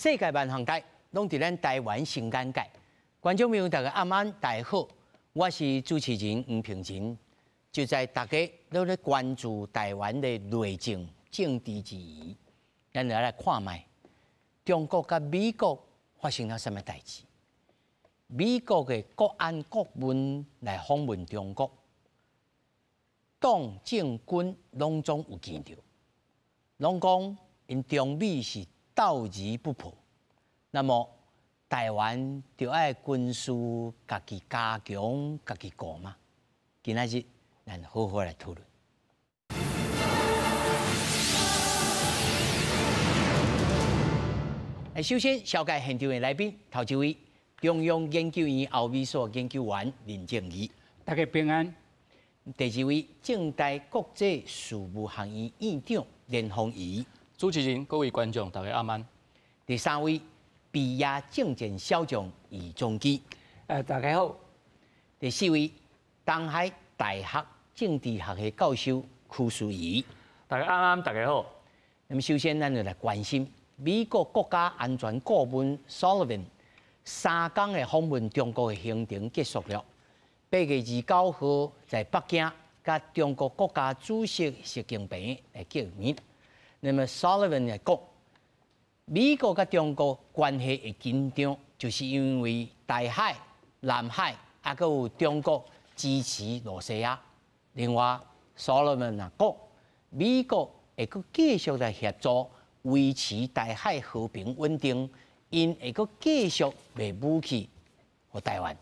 世界万行街，拢伫咱台湾新眼界。观众朋友，大家晚安，大家好，我是主持人黄平晴。就在大家都咧关注台湾的内政、政治之余，咱来看卖中国甲美国发生了什么代志？美国的国安顾问来访问中国，党政军拢总有见到，拢讲因中美是斗而不破。那么台湾就要军事家己加强、家己顾嘛？今仔日咱好好来讨论。首先，小介现场的来宾，头一位中央研究院欧美所研究员林正义，大家平安。第二位，正大国际事务学院院长连丰仪，主持人、各位观众，大家晚安。第三位，毕业政见小将余宗基，大家好。第四位，东海大学政治学系教授屈淑仪，大家晚安，大家好。那么首先，咱就来关心美国国家安全顾问 Sullivan 3天的访问中国的行程结束了。8月29號在北京甲中國國家主席習近平來見面。那麼 Sullivan 來講，美國甲中國關係會緊張，就是因為大海、南海，還有中國支持羅西亞。另外 ，Sullivan 也講，美國會佫繼續來協助維持大海和平穩定，因會佫繼續賣武器給台灣。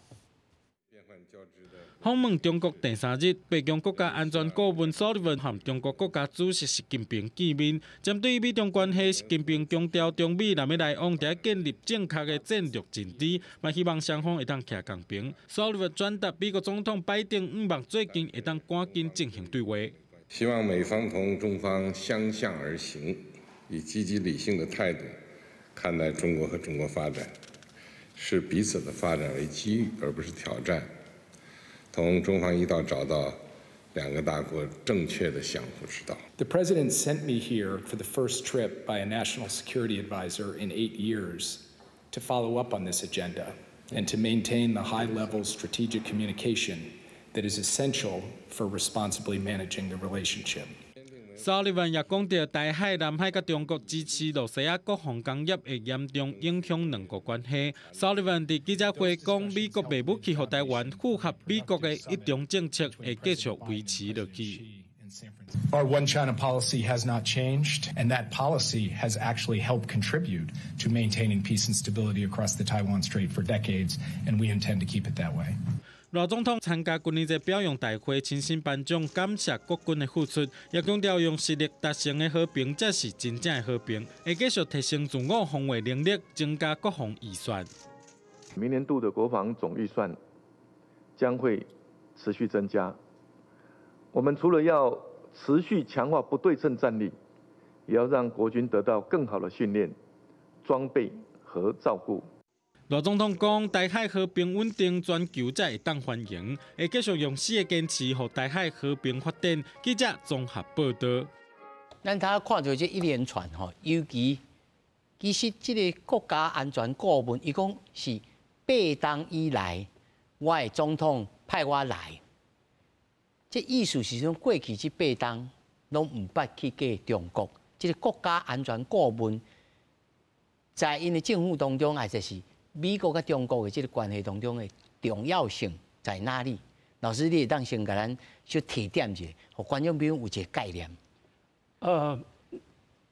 訪問中國第3日，北京國家安全顧問蘇利文和中國國家主席習近平見面。針對美中關係，習近平強調中美若要來往，就要建立正確的戰略陣地，嘛希望雙方會當徛共平。蘇利文轉達美國總統拜登唔望最近會當趕緊進行對話。希望美方同中方相向而行，以積極理性的態度看待中國和中國發展，視彼此的發展為機遇，而不是挑戰。同中方一道找到兩個大國正確的相互之道。The president sent me here for the first trip by a national security advisor in 8 years to follow up on this agenda and to maintain the high-level strategic communication that is essential for responsibly managing the relationship. 蘇利文也講到，台海、南海甲中國支持羅西亞國防工業會嚴重影響兩國關係。蘇利文喺記者會講，美國賣武器給台灣，符合美國嘅一中政策，會繼續維持落去。Our one China policy has not changed, and that policy has actually helped contribute to maintaining peace and stability across the Taiwan Strait for decades, and we intend to keep it that way. 羅總統參加軍演節表揚大會，親身頒獎感謝國軍的付出，也強調用實力達成的和平才是真正的和平，會繼續提升自我防衛能力，增加國防預算。明年度的國防總預算將會持續增加。我們除了要持續強化不對稱戰力，也要讓國軍得到更好的訓練、裝備和照顧。羅總統講，台海和平穩定，全球才會當歡迎，會繼續用死的堅持，讓台海和平發展。記者綜合報道。咱睇看到這一連串吼，尤其其實這個國家安全顧問，伊講是8冬以來，我的總統派我來，這意思是講過去這8冬攏唔捌去過中國。這個國家安全顧問在因的政府當中，還就是美國跟中國的這個關係當中的重要性在哪裡？老師，你會當先給咱小提點一下，讓觀眾朋友有一個概念。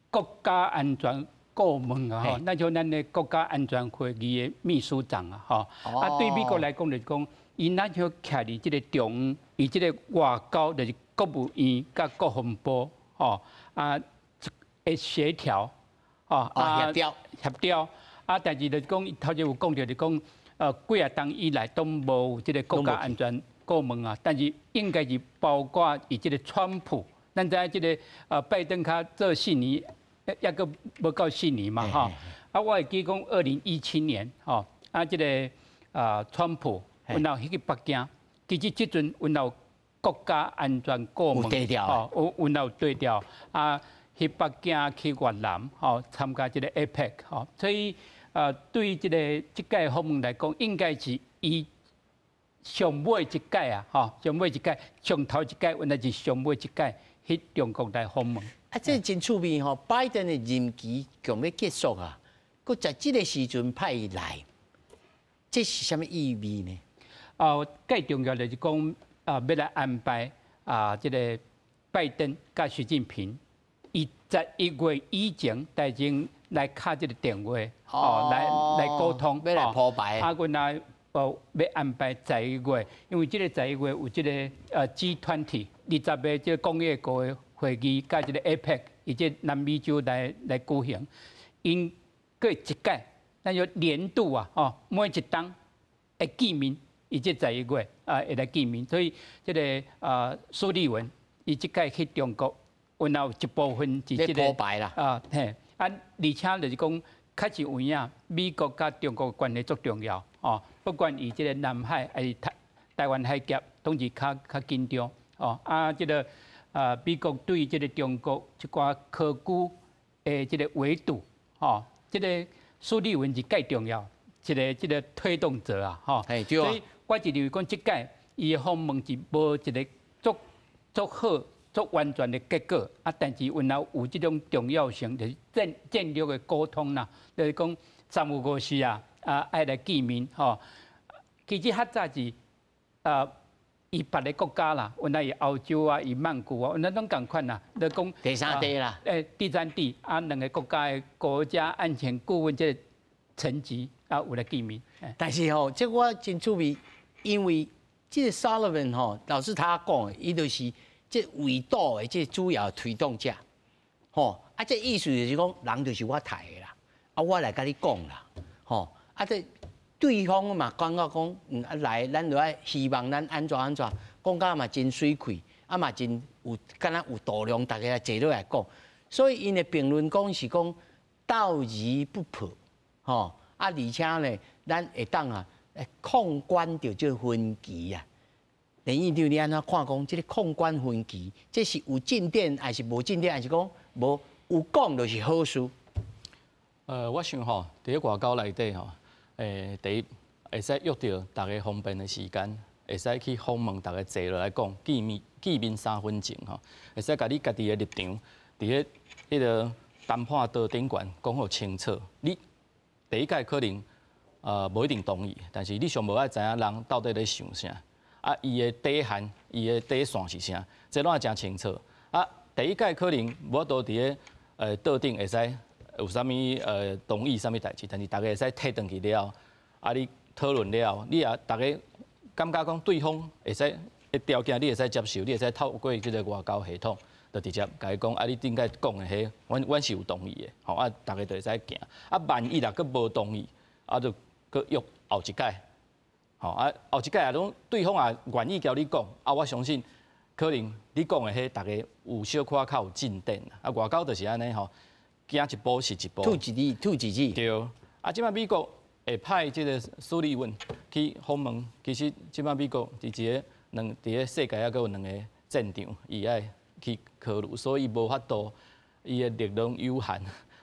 國家安全顧問啊，吼，那就咱的國家安全會議的秘書長啊，吼。啊，對美國來講就是講，伊那就徛佇這個中央，伊這個外交就是國務院甲國防部，吼啊，會協調，吼協調。啊，但是就是講，頭先有講到，就是講，幾啊冬以來都無這個國家安全顧問啊，但是應該是包括以這個川普，咱知這個拜登他這4年，抑個無夠4年嘛，哈。啊，我會記講2017年，吼，啊，這個川普，然後去北京，其實這陣然後國家安全顧問，有對調，有對調，啊。去北京、去越南，参加这个 APEC， 所以对这届访问来讲，应该是伊上尾一届啊，上尾一届，上头一届，原来是上尾一届去中国来访问。这真趣味吼！拜登的任期将要结束啊，佮在这个时阵派伊来，这是什么意味呢？最重要就是讲要来安排这个拜登甲习近平，伊在1月以前，已经来敲这个电话，来沟通，要来铺排。阮来要安排11月，因为这个11月有这个G20 20个这个工业国的会议，甲这个 APEC， 以及南美洲来举行，因各一届，咱就年度每一档会见面，以及11月会来见面，所以这个苏利文伊即届去中国，然后一部分是这个铺排啦，而且就是讲，确实有影，美国甲中国关系足重要，不管伊这个南海还是台湾海峡，拢是较紧张，这个美国对这个中国一寡科技的这个围堵，这个苏利文是介重要，这个推动者啊，所以我是认为讲，即届伊的访问是无一个足好、足完全的结果，但是原来有这种重要性，就是战略的沟通啦，就是讲3、5时爱来见面，其实较早是伊别个国家啦，原来伊欧洲啊、伊曼谷啊，原来拢共款啦，就讲第三地啦，第三地两个国家的国家安全顾问这个层级有来见面。但是这我真趣味，因为这个 Sullivan 老师他讲的，伊就是这围堵的这主要推动者，这意思就是讲，人就是我抬的啦，我来甲你讲啦，这。对方嘛感觉讲，来，咱就爱希望咱安怎，讲甲嘛真水气，嘛真有，敢若有度量，大家坐落来讲。所以因的评论讲是讲道而不破，而且呢，咱会当控管着这分歧啊。连院长你安怎看讲，这个控管分歧，这是有进展还是无进展，还是讲无有讲就是好事？我想伫外交内底第一，会使约到大家方便的时间，会使去访问大家坐落来讲，见面3分钟会使甲你家己的立场，伫迄个谈判桌顶悬讲好清楚。你第一届可能无一定同意，但是你上无爱知影人到底咧想啥，伊的底线、伊的底线是啥，这拢要真清楚。第一届可能无多伫咧桌顶会使。有啥物同意啥物代志，但是大家会使摕转去了，你讨论了，你也大家感觉讲对方会使的条件，你会使接受，你会使透过这个外交系统，就直接甲伊讲，你顶届讲的迄，阮是有同意的，大家就会使行。万一若佫无同意，就佫约后一届，后一届拢对方也愿意交你讲，我相信可能你讲的迄，大家有小可较有进展。外交就是安尼行一步是一步，吐一字。对，即摆美国会派即个苏利文去访问，其实即摆美国伫伫个世界还佫有2个战场，伊爱去考虑，所以无法度，伊的力量有限，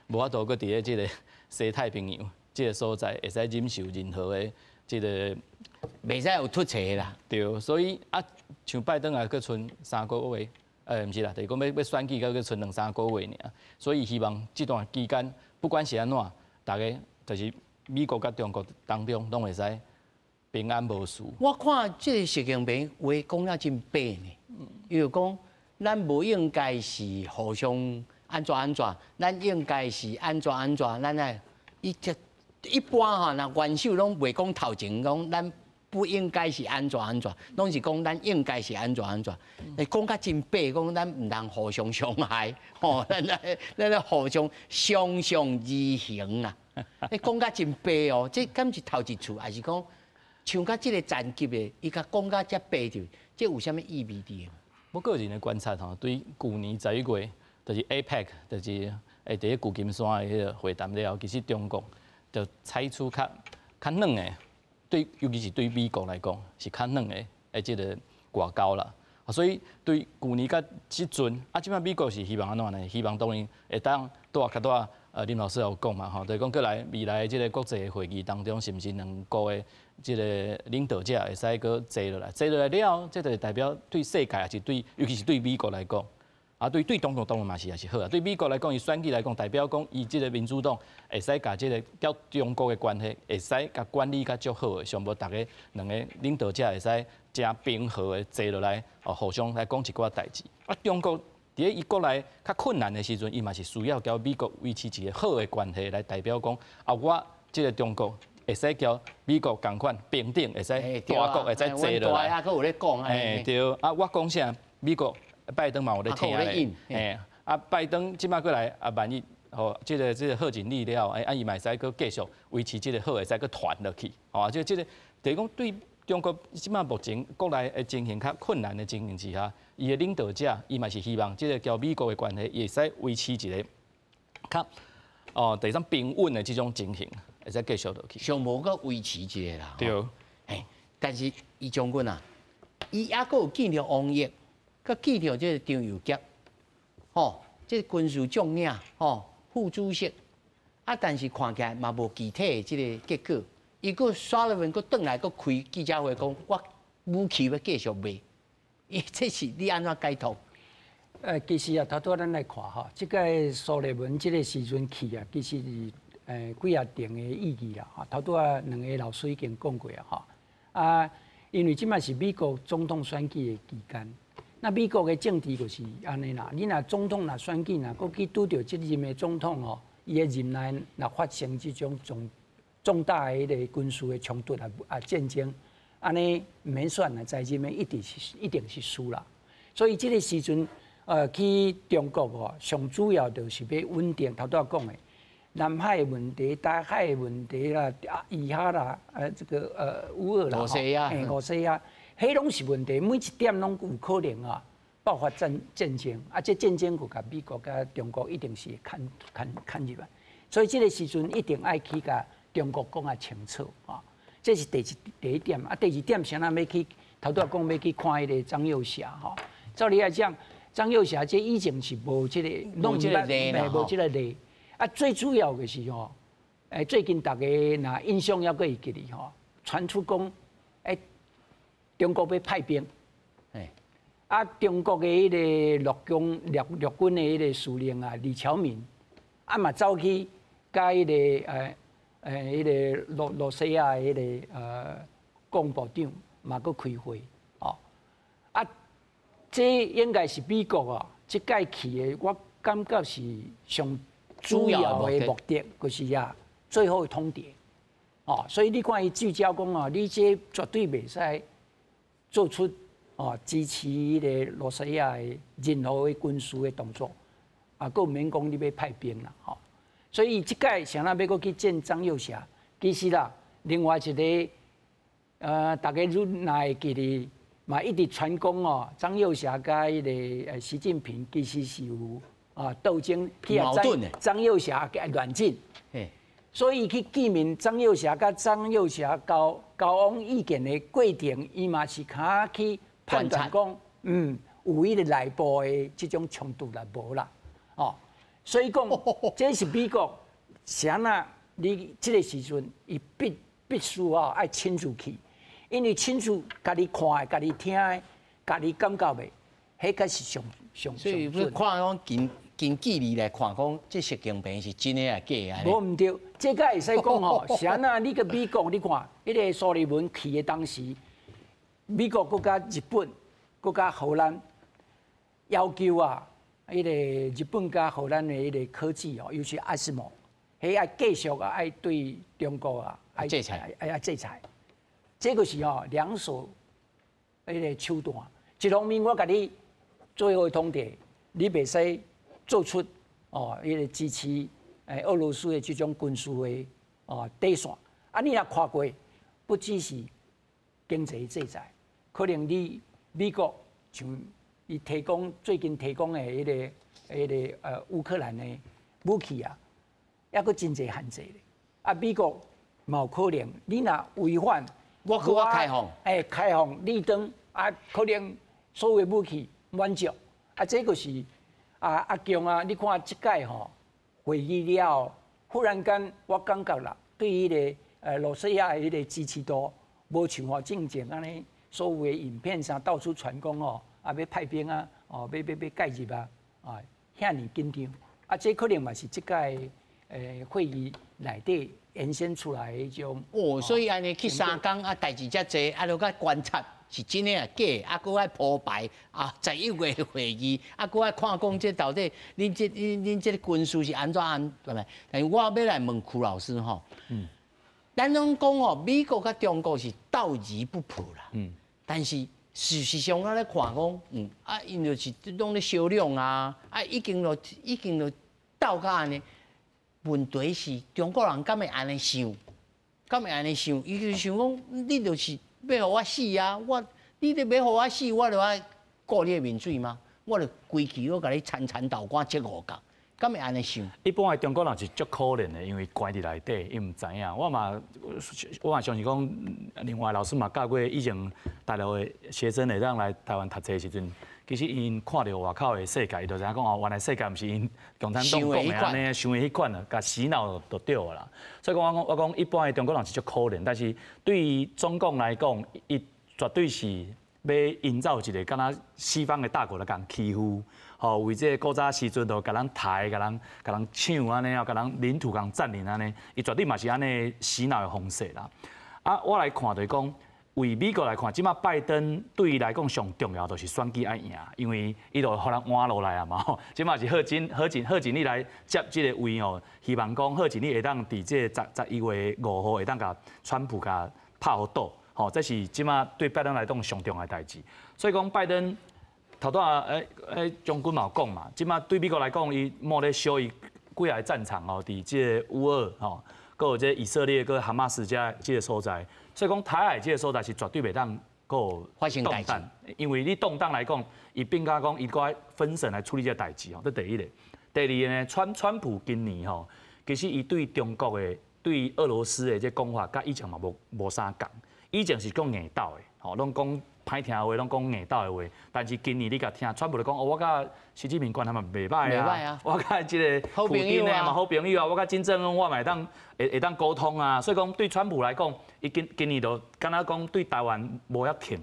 无法度佫伫即个西太平洋即个所在会使忍受任何的即个，袂使有突切啦。对，所以像拜登也佫剩3个月。毋是啦，就是讲要选举，佫剩2、3个月尔，所以希望这段期间，不管是安怎，大家就是美国甲中国当中拢会使平安无事。我看这个习近平话讲了真白呢，伊就讲咱无应该是互相安怎，咱应该是安怎，咱一般若元首拢袂讲头前讲咱。不应该是安怎，拢是讲咱应该是安怎。讲甲真白，讲咱唔通互相伤害，咱互相相向而行啊！你讲甲真白哦，这敢是头一次，还是讲像甲这个层级的，伊甲讲甲遮白着，这有啥物意味伫？我个人的观察对去年11月，就是 APEC， 就是伫咧旧金山的迄个会谈了后，其实中国就采取较软的。对，尤其是对美国来讲是较软的，即个外交啦。所以对去年甲即阵，即摆美国是希望安怎呢？希望当然会当多较多林老师有讲嘛吼，就是讲过来未来即个国际会议当中，是毋是两国的即个领导者会使搁坐落来？坐落来了，这就代表对世界也是对，尤其是对美国来讲。对中国当然嘛是也是好啊。对美国来讲，伊选举来讲，代表讲伊即个民主党会使甲即个交中国的关系，会使甲管理甲足好的，上无大家两个领导者会使真平和的坐落来，互相来讲一寡代志。中国伫咧伊国内较困难的时阵，伊嘛是需要交美国维持一个好的关系，来代表讲我即个中国会使交美国共款平等，会使大国会使坐落来。有咧讲对，我讲啥美国。拜登嘛有咧听咧，拜登即摆过来万一即个贺锦丽了，伊嘛使搁继续维持即个好，会使搁传落去，即个等于讲对中国即摆目前国内的情形较困难的情形之下，伊的领导者伊嘛是希望即个交美国的关系，会使维持一个较第三平稳的即种情形，会使继续落去。上无搁维持一个啦。对。但是伊将军啊，伊还阁有见到王毅。佮记着这个张又杰，这个军事将领，副主席，但是看起来嘛无具体的这个结果。伊个Sullivan个转来个开记者会讲，我武器要继续卖，这是你安怎解读？其实头拄咱来看这个苏利文这个时阵去啊，其实是几啊定的意义啦。头拄两个老师已经讲过啊，因为即摆是美国总统选举的期间。那美国的政治就是安尼啦，你若总统若选举，若去拄着即任的总统伊的任内若发生即种重大的迄个军事的冲突战争，安尼唔免选啦，在任的一定是输啦。所以即个时阵去中国上主要就是要稳定，头拄讲的南海的问题、大海的问题啦、以哈啦、这个乌俄啦、俄西亚。迄拢是问题，每一点拢有可能爆发战争，这战争佮美国甲中国一定是牵入来，所以这个时阵一定爱去甲中国讲清楚这是第一点第二点是咱要去头拄讲要去看迄个张幼霞照理来讲，张幼霞这以前是无这个弄这个例啦，无这个例最主要的是最近大家若印象还可以记哩传出讲中国要派兵，中国的迄个陆军的迄个司令李朝明，嘛走去甲迄个迄个罗西亚的迄个国部长嘛搁开会，这应该是美国这届去的，我感觉是上主要的目的，就是最后的通牒，所以你看伊聚焦讲你这绝对袂使。做出支持个罗西亚的任何的军事的动作，佫唔免讲你要派兵啦，所以即届想咱要佫去见张幼霞，其实啦，另外一个大家如若会记哩，嘛一直传讲张幼霞甲迄个习近平其实是有斗争，矛盾的。张幼霞嘅软禁，所以去见面张幼霞甲张幼霞交往意见的过程，伊嘛是卡去判断讲，有迄个内部的这种冲突啦无啦，所以讲这是美国，啥呐？你这个时阵，伊必须爱亲自去，因为亲自家己看的、家己听的、家己感觉的，迄个是上。所以看讲近距离来看，讲这习近平是真的啊假的？无唔对，这个会使讲啥呐？你个美国，你看，迄个苏利文去的当时，美国国家日本、国家荷兰要求迄个日本加荷兰的迄个科技尤其爱斯摩，迄爱继续爱对中国爱制裁，爱制裁。这个是两手迄个手段，一方面我甲你最后通牒，你袂使做出迄个支持俄罗斯的这种军事的底线。你若看过，不只是经济制裁，可能你美国像伊最近提供的迄个乌克兰的武器还佫真侪限制咧。美国嘛有可能，你若违反，我开放，开放绿灯可能。所有的武器满足，这个是阿强啊，你看这届会议了，忽然间我感觉啦，对迄个罗西亚的迄个支持度，无像之前安尼所有的影片上到处传讲要派兵啊，要介入啊，遐尼紧张，这可能嘛是这届会议内底延伸出来的迄种。所以安尼去3天代志遮济，落去观察。是真诶啊假，搁爱铺排11月的会议，搁爱看讲这到底恁这个军事是安怎对咪？但是我要来问曲老师吼，咱拢讲美国甲中国是斗而不破啦，但是事实上咱咧看讲，因就是拢咧销量已经就斗到安尼，问题是中国人敢会安尼想？伊就想讲，你就是。要互我死啊！你咧要互我死，我就爱顾你的民粹吗？我就规矩我甲你铲倒光接5角，敢会安尼想？一般的中国人是足可怜的，因为关伫内底，伊唔知影。我嘛相信讲，另外老师嘛教过以前大陆的学生会当来台湾读册的时阵，其实因看到外口的世界，伊就知影讲原来世界毋是因共产党讲的安尼，想的迄款啊，甲洗脑就对啦。所以讲我讲一般的中国人是足可怜，但是对于中共来讲，伊绝对是要营造一个敢若西方的大国来共欺负，为这古早时阵就甲咱抬、甲人抢安尼啊，甲人领土共占领安尼，伊绝对嘛是安尼洗脑的方式啦。我来看就是讲。为美国来看，即马拜登对伊来讲上重要就是选举爱赢，因为伊就互人换落来啊嘛。即马是贺锦丽来接即个位希望讲贺锦丽会当伫即11月5号会当甲川普甲拍好倒，这是即马对拜登来讲上重要的代志。所以讲拜登头拄将军嘛有讲嘛，即马对美国来讲，伊莫咧烧伊几个战场伫即个乌俄搁有即以色列搁哈马斯遮即个所在。所以讲台海这个所在是绝对袂当个发生动荡，因为你动荡来讲，伊变甲讲伊搁爱分神来处理这个代志这第一个。第二个呢，川普今年其实伊对中国的、对俄罗斯的这讲法，甲以前嘛无啥共。以前是讲硬斗的，拢讲歹听的话，拢讲硬斗的话。但是今年你甲听，川普就讲，我甲习近平关系嘛袂歹啊，我甲即个普京呢嘛好朋友啊，我甲金正恩我嘛会当沟通啊。所以讲对川普来讲，伊今年就敢若讲对台湾无遐挺，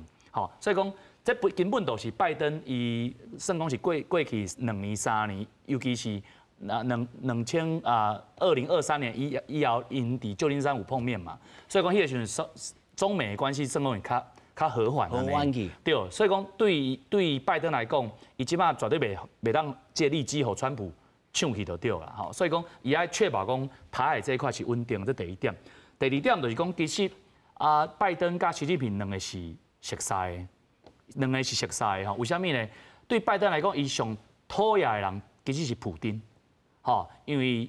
所以讲这根本就是拜登伊算讲是过去2年3年，尤其是2023年以后因伫旧金山有碰面嘛，所以讲迄个时阵中美的关系算讲会较和缓去，对，所以讲对拜登来讲，伊即马绝对袂当借利基互川普抢去就对啦，所以讲伊爱确保讲台海这一块是稳定，这第一点。第二点就是讲，其实拜登甲习近平两个是熟悉的，为什么呢？对拜登来讲，伊上讨厌的人其实是普丁，因为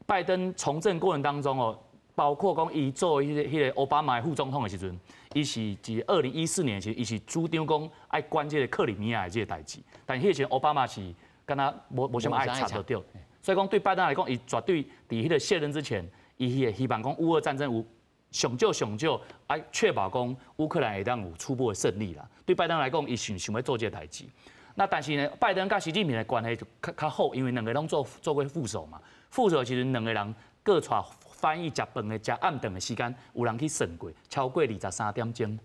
拜登从政过程当中包括讲伊做迄个奥巴马副总统的时阵，伊是伫2014年时，伊是主张讲爱关这个克里米亚的这个代志，但迄个时奥巴马是敢若无什么爱插就对，所以讲对拜登来讲，伊绝对伫迄个卸任之前，伊也希望讲乌俄战争有上少爱确保讲乌克兰会当有初步的胜利啦。对拜登来讲，伊想要做这个代志。那但是呢，拜登甲习近平的关系就较好，因为两个拢做过副手嘛，副手其实两个人各带翻译食饭的、食暗顿的时间，有人去算过，超过23点钟。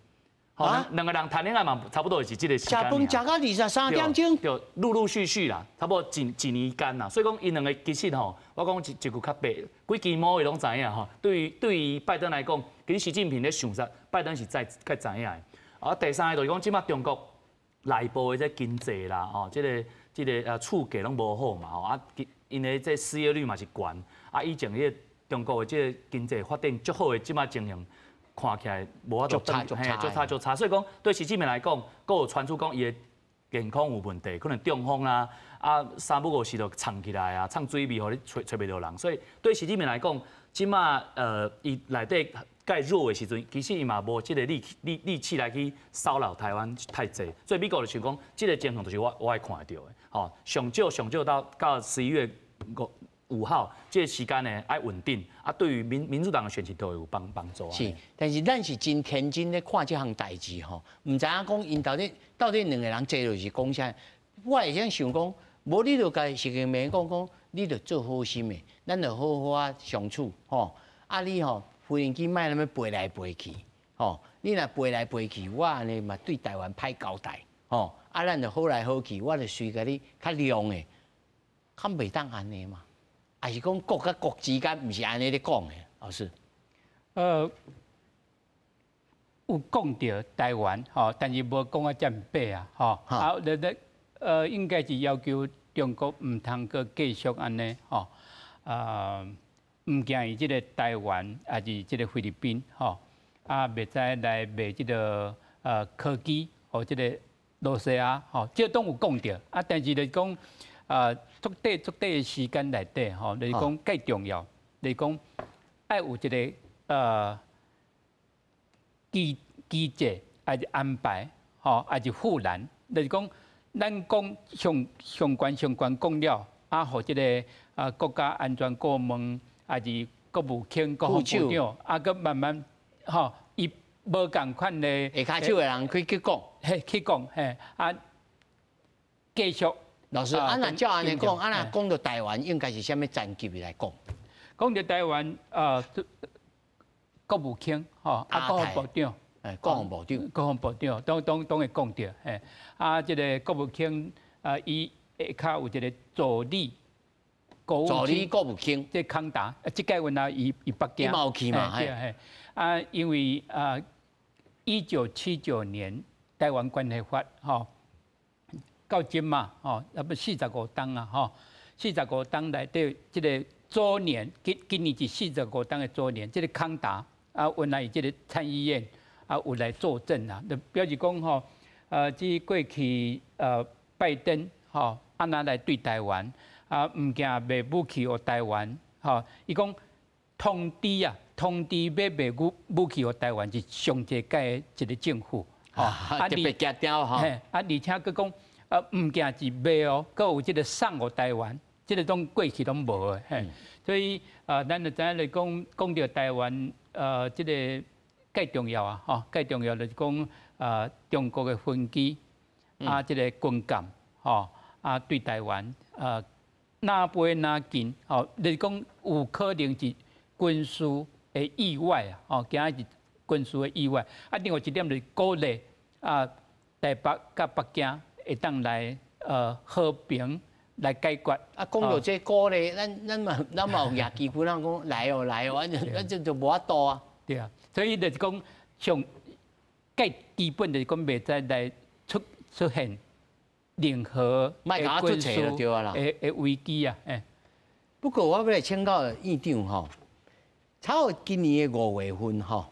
两个人谈恋爱嘛，差不多是这个时间。食饭食到23点钟，就陆续啦，差不多一年间啦。所以讲，因两个其实我讲一句较白，规支毛的拢知影对于拜登来讲，其实习近平咧想啥，拜登是较知影的。第三个就是讲，即马中国内部的这经济啦，这个厝价拢无好嘛，因为这失业率嘛是悬，以前迄个中国的这个经济发展足好的即马情形，看起来无法度足差，所以讲对习近平来讲，佫有传出讲伊的健康有问题，可能中风啊3不5时就藏起来啊，藏水味，互你找袂到人，所以对习近平来讲，即马伊内底介弱的时阵，其实伊嘛无即个力气来去骚扰台湾太济，所以美国就想讲，即个情况就是我爱看得到的，上少到11月5 5号这个时间呢爱稳定，啊，对于民主党的选情都会有帮助啊。是，但是咱是真天真咧看这项代志吼，唔知影讲因到底两个人坐落是讲啥？我会想想讲，无你就甲习近平讲，你就做好心的，咱就好好啊相处吼。啊你吼，无人机卖那么飞来飞去，吼，你若飞来飞去，我安尼嘛对台湾歹交代，吼。啊，咱就好来好去，我就随甲你较量的，较袂当安尼嘛。还是讲国甲国之间，毋是安尼咧讲的，老师。有讲到台湾吼，但是无讲啊占白啊吼。啊，应该是要求中国唔通阁继续安尼吼。唔惊伊即个台湾，还是即个菲律宾吼。啊，袂使来卖即个科技或即个。罗西亚，吼，这都有讲到啊，但是就是讲，足短的时间内底，吼，就是讲介重要，就是讲爱有一个机制，还是安排，吼，还是护栏，就是讲咱讲相关讲了，啊，互这个国家安全顾问，还是国务卿、国防部长，啊，佮慢慢，吼，伊。无共款的下骹手的人去讲，去讲，啊，继续。老师，若照安尼讲，若讲到台湾，应该是啥物层级来讲？讲到台湾，国务卿，吼，啊，国防部长，国防部长，当会讲到，啊，这个国务卿，伊下骹有一个助理国务卿，即康达，即届阮啊，伊北京，伊嘛有去嘛，啊，因为1979年台湾关系法吼，到今嘛吼，差不多45档啊吼，45档内底即个周年，今年是45档的周年，即个康达啊，原来即个参议院啊有来作证啊，就表示讲吼，即过去拜登吼，安那来对台湾啊，唔惊卖武器予台湾吼，伊讲通知要卖武器予台湾是上届届一个政府，特别强调吼，而且佮讲唔惊是卖哦，佮有即个送予台湾，即个拢过去拢无的，所以咱就知影来讲到台湾即个介重要啊，吼，介重要就是讲中国的分机啊，即个军舰吼啊对台湾哪飞哪近，吼，就是讲有可能是军事的意外啊，吼，今仔是军事的意外。啊，另外一点就是鼓励台北甲北京会当来和平来解决。啊，讲到这鼓励，咱嘛有野机军，咱讲来哦，咱就无法度啊。对啊，所以就是讲上最基本就是讲袂使来出现任何军事的危机啊。不过我要来请教院长吼。差不多今年的5月份吼，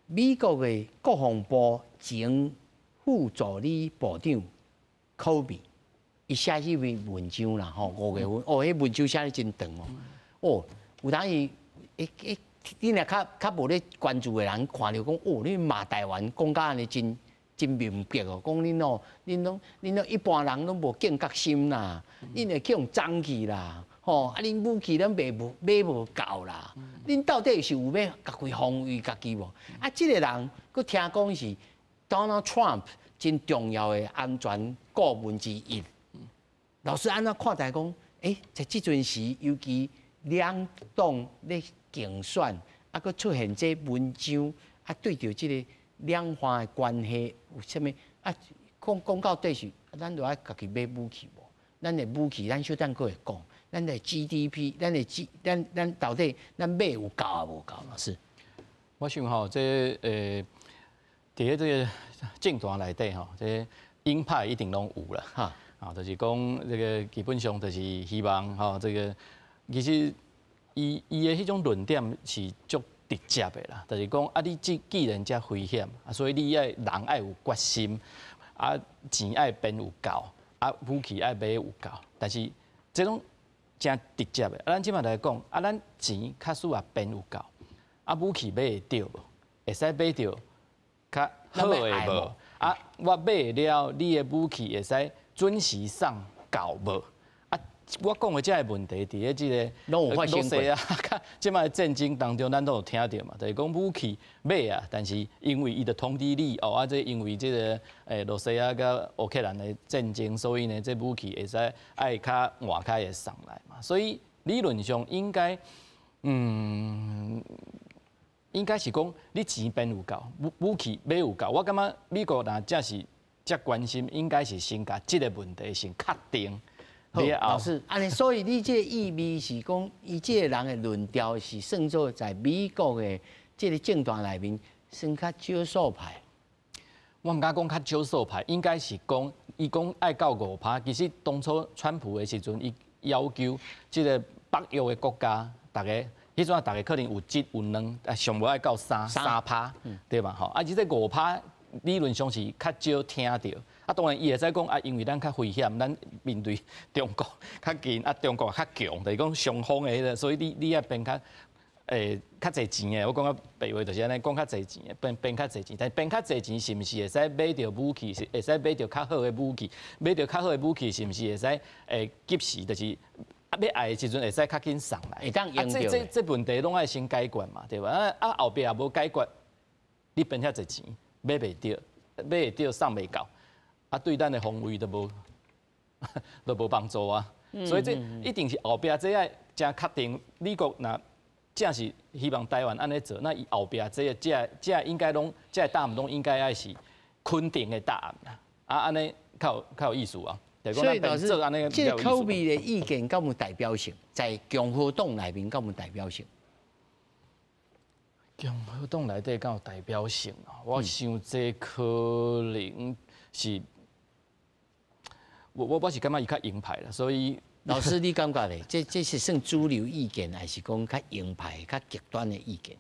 美国的国防部前副助理部长科比，伊写迄篇文章啦吼，5月份迄文章写得真长有当伊你若较无咧关注的人看到讲你骂台湾讲甲安尼真明白哦，讲恁拢一般人拢无警觉心啦，恁会去用脏去啦。吼，恁武器咱买无够啦，恁到底是有要家己防卫家己无？即个人，佮听讲是 Donald Trump 真重要的安全顾问之一。老师安怎看待讲？在即阵时，尤其两党咧竞选，佮出现这文章，对着即个两方的关系有啥物？讲到底是，咱就爱家己买武器无？咱的武器，咱小等佫会讲。咱的 GDP， 咱到底咱买有够啊无够？老师，我想吼，伫咧这个政坛内底吼，这鹰派一定拢有啦，就是讲这个基本上就是希望吼，这个其实伊的迄种论点是足直接的啦，就是讲你既然遮危险，所以你人爱有决心，钱爱变有够，武器爱买有够，但是这种真直接的，咱即摆来讲，咱钱确实也变有够，武器买会到无？会使买到较好的无？我买了，你的武器会使准时送到无？我讲的这个问题，伫咧即个拢有发生过啊，即摆战争当中，咱都有听到嘛，就是讲武器买啊，但是因为伊的通知你哦，这因为这个罗西亚甲乌克兰的战争，所以呢，这武器会使爱较外开会送来嘛，所以理论上应该，应该是讲你钱变有够，武器买有够，我感觉美国若真是遮关心，应该是先甲即个问题先确定。好，老师，安尼，所以你这个意味是讲，伊这个人的论调是算作在美国的这个政党内面算较少数派。我唔敢讲较少数派，应该是讲，伊讲爱到5%。其实当初川普的时阵，伊要求这个北约的国家，大家迄阵大家可能有1有2，上无爱到3%，对吧？吼，啊，即个5%理论上是较少听到。啊，当然伊会使讲啊，因为咱较危险，咱面对中国较近，啊，中国较强，就是讲双方的迄个，所以你要变较较侪钱的。我讲啊，白话就是安尼，讲较侪钱的，变较侪钱。但变较侪钱是毋是会使买到武器？是会使买到较好的武器？买到较好的武器是毋是会使及时？就是要爱的时阵会使较紧送来。会当用到。这问题拢爱先解决嘛，对吧？啊后壁也无解决，你变遐侪钱买袂到，买会到送袂到。啊，对咱的防卫都无帮助啊，所以这一定是后壁这爱真确定，美国若正是希望台湾安尼做，那伊后壁这应该拢这答案拢应该爱是肯定的答案啦，啊安尼较有意思啊。所以老师，这科比的意见敢有代表性，在共和党内面敢有代表性？共和党内底敢有代表性啊？我想这可能是。我是感觉伊较鹰派啦，所以老师你感觉咧？这是算主流意见，还是讲较鹰派、较极端的意见？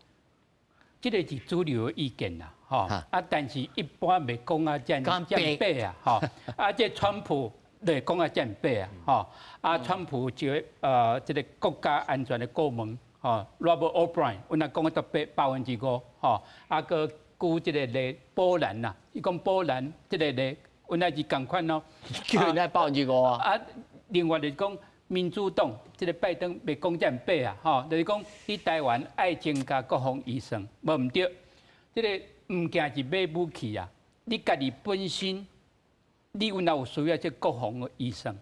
这个是主流的意见啦，吼啊，但是一般袂讲啊，这样白啊，吼啊，这川普咧讲啊，这样白啊，吼啊，川普就这个国家安全的顾问，吼 Robert O'Brien， 有那讲啊，都5%，吼啊个估这个咧波兰呐，伊讲波兰这个咧。原来是共款咯，叫人来5%啊！啊，另外就是讲民主党，这个拜登袂讲这样白啊，吼，就是讲你台湾爱增加国防预算，无毋对。这个物件是买武器啊，你家己本身，你有哪有需要这国防的预算？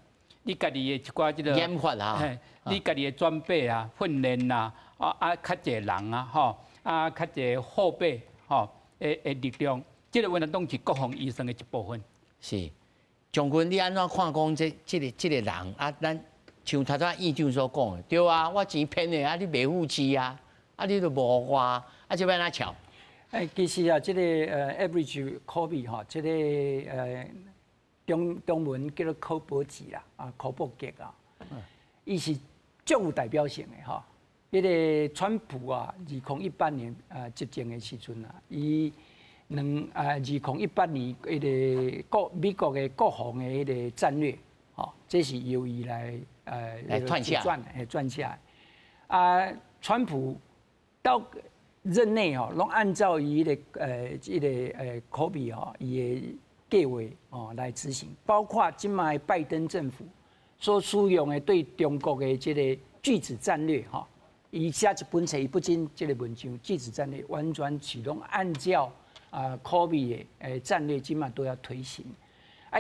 你家己的一寡这个研发啊，你家己的装备啊、训练啊，较侪人啊，吼，较侪后备，吼，的力量，这个原来拢是国防预算的一部分。是，将军，你安怎看讲这个人啊？咱像头先院长所讲的，对啊，我钱骗的啊，你袂付钱啊，啊你都无花，啊这要哪巧？其实啊，这个average Kobe 哈，这个中文叫做柯博吉啦，柯博吉啊，伊是足有代表性的哈。这个川普啊，2018年执政的时阵啊，伊2018年迄个美国的国防的迄个战略，吼，这是由伊来撰写，撰写。川普到任内吼，拢按照伊的科比吼，伊的计划哦来执行，包括今麦拜登政府所使用的对中国的这个拒止战略吼，伊写一本册，伊不仅这个文章拒止战略完全启动按照。科比的战略今嘛都要推行，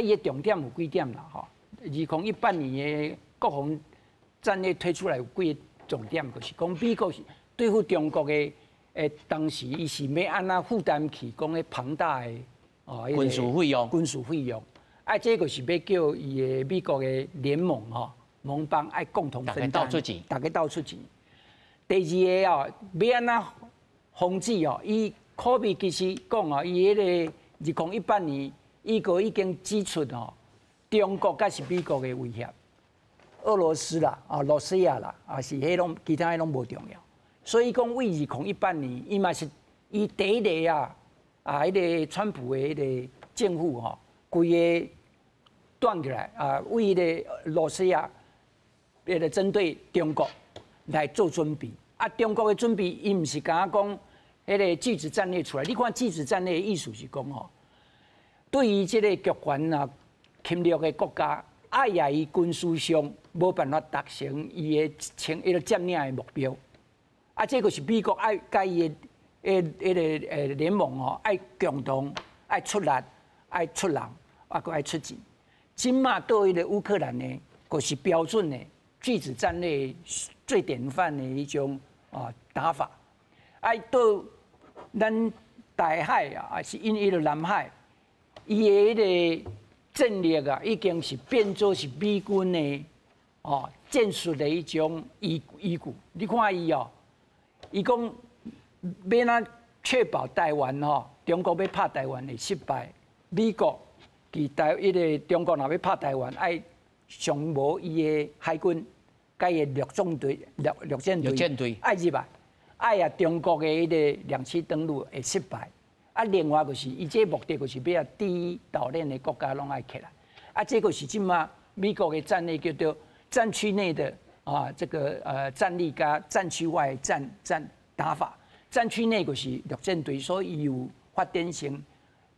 伊的重点有几点啦？吼，2018年的国防战略推出来有几个重点，就是讲美国对付中国的当时伊是要安怎负担起讲的庞大的军事费用，这个是要叫伊的美国的联盟盟邦爱共同分担，大家倒出钱。第二个要安怎防止伊。科比其实讲伊迄个2018年，伊个已经指出中国才是美国的威胁，俄罗斯啦、罗西亚啦，是迄拢其他迄拢无重要。所以讲为2018年，伊嘛是伊第一个迄个川普的迄个政府规个断起来为迄个罗西亚迄个针对中国来做准备。中国的准备，伊毋是敢讲。迄个拒止战略出来，你看拒止战略的意思是讲对于这个极权侵略的国家，爱也伊军事上无办法达成伊个占领的目标。啊，这个是美国爱甲伊个联盟吼，爱共同爱出力、爱出人，啊，佮爱出钱。今嘛对迄个乌克兰呢，就是标准的拒止战略最典范的一种打法。爱到咱大海啊，还是因伊个南海，伊的迄个战略啊，已经是变做是美军的战术的一种依据。你看伊哦。伊讲要哪确保台湾中国要拍台湾的失败，美国迄个中国若要拍台湾，爱上无伊的海军，甲伊的陆战队爱入来，爱啊中国的迄个两栖登陆会失败，啊另外就是伊这目的就是要低岛链的国家拢爱起来，啊这个是即马美国的战略叫做战区内的。这个战力加战区外战打法，战区内就是陆战队，所以有发展成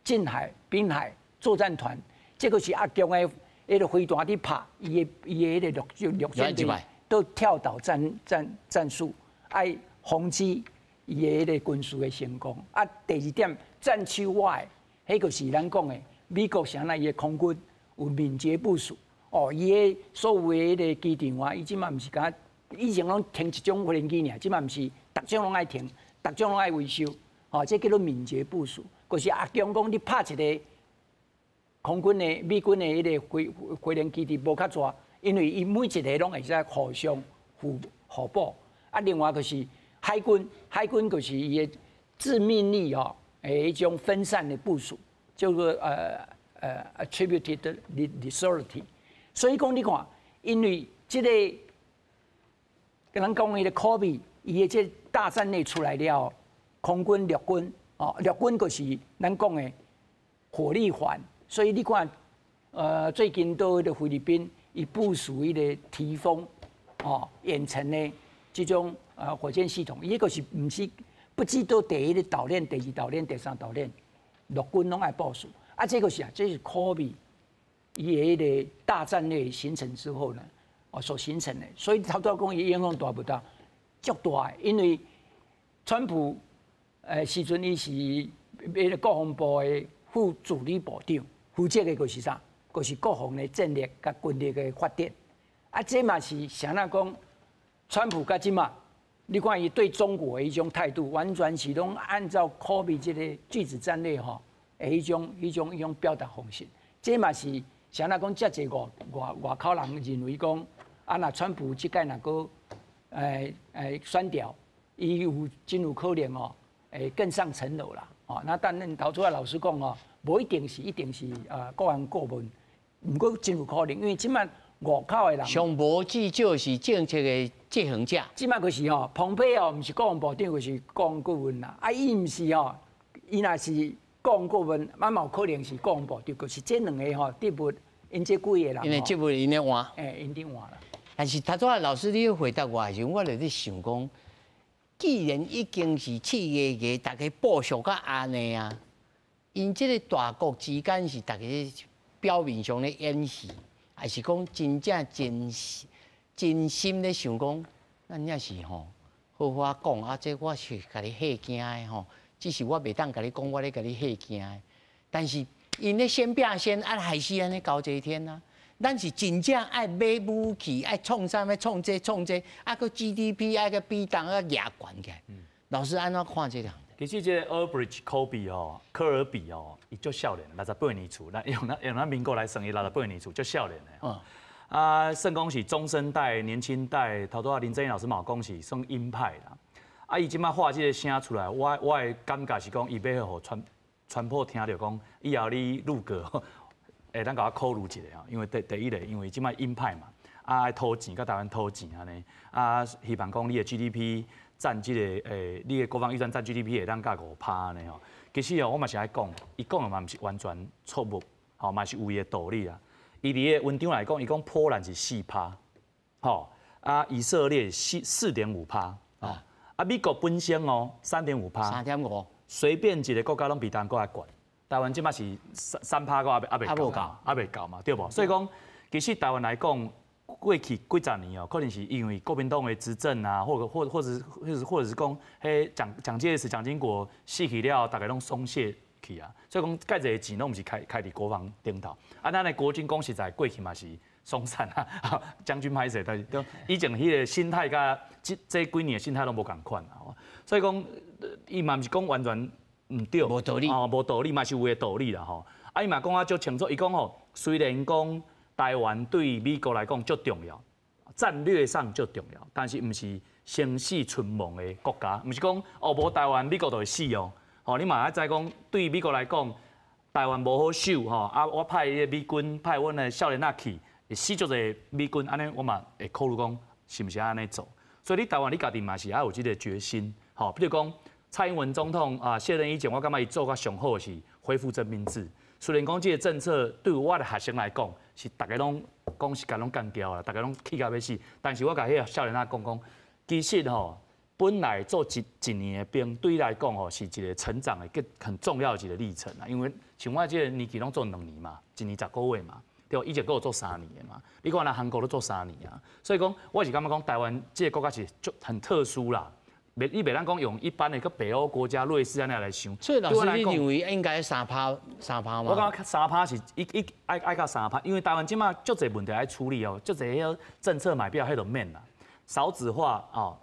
近海、滨海作战团，这个是阿强的迄个飞弹伫拍，伊的迄个陆战队都跳岛战术，爱防止伊的迄个军事的成功。啊，第二点，战区外，迄个是咱讲的美国啥伊的空军有敏捷部署。伊个所有的迄个机场啊，伊即马毋是讲以前拢停一种无人机尔，即马毋是，逐种拢爱停，逐种拢爱维修，这叫做敏捷部署。就是阿强讲，你拍一个空军的、美军的迄个飞人基地无较大，因为伊每一个拢会使互相互补。啊，另外就是海军就是伊的致命力一种分散的部署，叫做attributed disloyalty。所以讲，你看，因为这个，跟咱讲的科比，伊的这大战略出来了，空军、陆军，陆军就是咱讲的火力环。所以你看，最近到迄个菲律宾，伊部署迄个提风，远程的这种火箭系统，伊个是毋是不只到第一个岛链、第二岛链、第三岛链，陆军拢爱部署。啊，这个是这是科比。伊的迄个大战略形成之后呢，所形成的，所以头拄讲伊影响大不大？足大的，因为川普时阵伊是迄个国防部的副助理部长，负责的就是啥？就是国防的战略甲军力的发展。啊，这嘛是啥那讲？川普甲即嘛，你看伊对中国的一种态度，完全是拢按照科比这个拒止战略的一种表达方式。这嘛是。像那讲，遮济外口人认为讲，若川普即届若个选掉，伊真有可能更上层楼啦。那但恁投出来老实讲无一定是国安顾问，毋过真有可能，因为即摆外口的人上无至少是政策的制衡者。即摆就是蓬佩毋是国防部长，就是国安顾问啦。啊，伊毋是伊若是国安顾问，嘛有可能是国防部长，就是这两个职务。因这几个人，因为职务因咧换，因咧换啦。但是他说老师你回答我的时候，我就在想讲，既然已经是4月大家部署到安尼啊，因这个大国之间是大家表面上咧演戏，还是讲真正真心咧想讲，咱也是好好讲啊，这我是甲你吓惊的只是我袂当甲你讲，我咧甲你吓惊的，但是。因咧先变先，还是安尼搞这一天啊？咱是真正爱买武器，爱创啥物创这，个 GDP 爱个比重要压悬起来。老师安怎看这个？其实这 Albridge Kobe 科尔比伊足少年，68年厝，用咱民国来算，伊68年厝足少年的。算讲是中生代、年轻代，头拄林正英老师嘛讲是算鹰派啦。伊即摆发这个声出来，我的感觉是讲，伊要互传播听到讲，以后你入阁，咱甲我考虑一下因为第一个，因为即摆鹰派嘛，讨钱，甲台湾讨钱安尼，希望讲你的 GDP 占这个你的国防预算占 GDP 会当甲5%安尼其实我嘛是爱讲，伊讲的嘛毋是完全错误，嘛是有伊的道理啊。伊伫个文章来讲，伊讲波兰是4%，以色列4.5%，美国本身3.5%，3.5%。随便一个国家拢比台湾还悬，台湾即马是3%个还未到嘛，对无？所以讲，其实台湾来讲，过去几十年哦，可能是因为国民党的执政啊，或者是讲，迄蒋介石、蒋经国死去了，大家拢松懈去啊，所以讲介侪钱拢毋是开伫国防顶头。啊，咱的国军讲实在过去嘛是松散啊，将军歹势，但是以前迄个心态甲这几年的心态拢无共款啊。所以讲，伊嘛毋是讲完全毋对，无道理，无道理嘛是有个道理啦吼。啊，伊嘛讲啊足清楚，伊讲吼，虽然讲台湾对美国来讲足重要，战略上足重要，但是毋是生死存亡的国家，毋是讲哦无台湾美国就会死哦。吼，你嘛要知讲，对美国来讲，台湾无好守吼，啊，我派迄美军派阮的少年仔去，会死足侪美军，安尼我嘛会考虑讲是毋是安尼做。所以你台湾你家己嘛是要有即个决心，吼，比如讲蔡英文总统啊卸任以前，我感觉伊做甲上好的是恢复征兵制。虽然讲即个政策对我的学生来讲，是大家拢讲是甲拢干掉啦，大家拢气甲要死。但是我甲迄个少年仔讲，其实吼，本来做一年的兵，对伊来讲吼，是一个成长的很重要的一个历程啊。因为像我即个年纪拢做2年嘛，1年10个月嘛，对，以前佫有做3年的嘛。你看咱韩国都做3年啊，所以讲我是感觉讲台湾这个国家是很特殊啦。你袂当讲用一般的个北欧国家瑞士安尼来想。所以老师，你认为应该3%吗？我感觉3%是爱到3%，因为台湾即马足侪问题爱处理哦，足侪迄政策买表迄种免啦，少子化哦，